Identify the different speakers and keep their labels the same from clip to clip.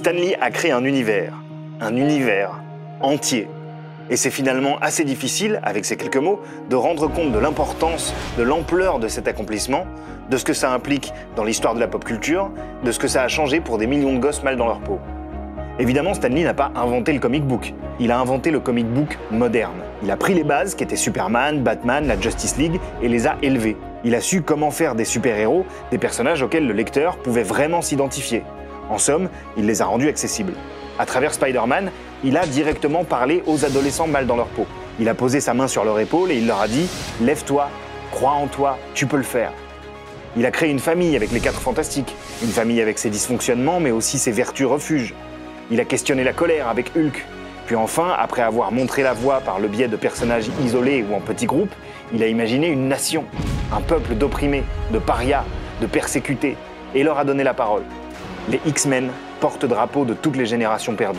Speaker 1: Stan Lee a créé un univers entier. Et c'est finalement assez difficile, avec ces quelques mots, de rendre compte de l'importance, de l'ampleur de cet accomplissement, de ce que ça implique dans l'histoire de la pop culture, de ce que ça a changé pour des millions de gosses mal dans leur peau. Évidemment, Stan Lee n'a pas inventé le comic book, il a inventé le comic book moderne. Il a pris les bases qui étaient Superman, Batman, la Justice League et les a élevées. Il a su comment faire des super-héros, des personnages auxquels le lecteur pouvait vraiment s'identifier. En somme, il les a rendus accessibles. À travers Spider-Man, il a directement parlé aux adolescents mal dans leur peau. Il a posé sa main sur leur épaule et il leur a dit « Lève-toi, crois en toi, tu peux le faire ». Il a créé une famille avec les 4 Fantastiques, une famille avec ses dysfonctionnements mais aussi ses vertus refuges. Il a questionné la colère avec Hulk. Puis enfin, après avoir montré la voie par le biais de personnages isolés ou en petits groupes, il a imaginé une nation, un peuple d'opprimés, de parias, de persécutés, et leur a donné la parole. Les X-Men, porte-drapeau de toutes les générations perdues.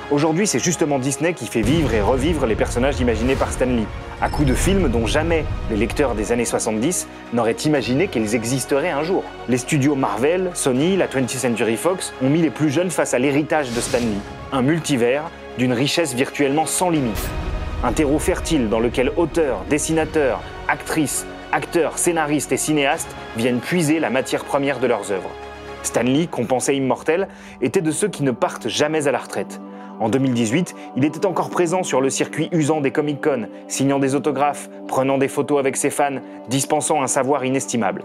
Speaker 1: Aujourd'hui, c'est justement Disney qui fait vivre et revivre les personnages imaginés par Stan Lee, à coups de films dont jamais les lecteurs des années 70 n'auraient imaginé qu'ils existeraient un jour. Les studios Marvel, Sony, la 20th Century Fox ont mis les plus jeunes face à l'héritage de Stan Lee, un multivers d'une richesse virtuellement sans limite. Un terreau fertile dans lequel auteurs, dessinateurs, actrices, acteurs, scénaristes et cinéastes viennent puiser la matière première de leurs œuvres. Stan Lee, qu'on pensait immortel, était de ceux qui ne partent jamais à la retraite. En 2018, il était encore présent sur le circuit usant des Comic-Con, signant des autographes, prenant des photos avec ses fans, dispensant un savoir inestimable.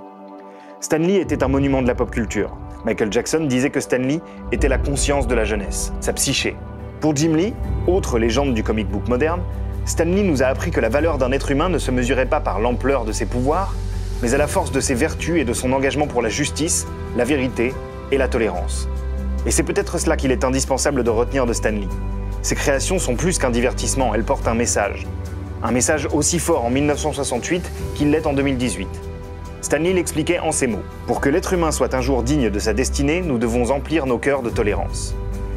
Speaker 1: Stan Lee était un monument de la pop culture. Michael Jackson disait que Stan Lee était la conscience de la jeunesse, sa psyché. Pour Jim Lee, autre légende du comic book moderne, Stan Lee nous a appris que la valeur d'un être humain ne se mesurait pas par l'ampleur de ses pouvoirs, mais à la force de ses vertus et de son engagement pour la justice, la vérité et la tolérance. Et c'est peut-être cela qu'il est indispensable de retenir de Stan Lee. Ses créations sont plus qu'un divertissement, elles portent un message. Un message aussi fort en 1968 qu'il l'est en 2018. Stan Lee l'expliquait en ces mots. « Pour que l'être humain soit un jour digne de sa destinée, nous devons emplir nos cœurs de tolérance.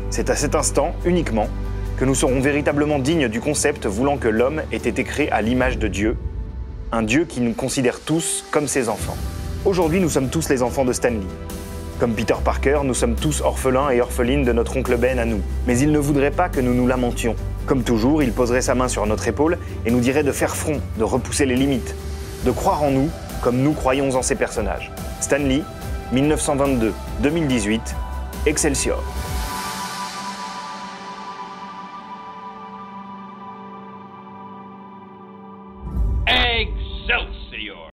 Speaker 1: C'est à cet instant, uniquement, que nous serons véritablement dignes du concept voulant que l'homme ait été créé à l'image de Dieu, un Dieu qui nous considère tous comme ses enfants. Aujourd'hui, nous sommes tous les enfants de Stan Lee. Comme Peter Parker, nous sommes tous orphelins et orphelines de notre oncle Ben à nous. Mais il ne voudrait pas que nous nous lamentions. Comme toujours, il poserait sa main sur notre épaule et nous dirait de faire front, de repousser les limites, de croire en nous comme nous croyons en ces personnages. Stan Lee, 1922-2018, Excelsior.
Speaker 2: Excelsior!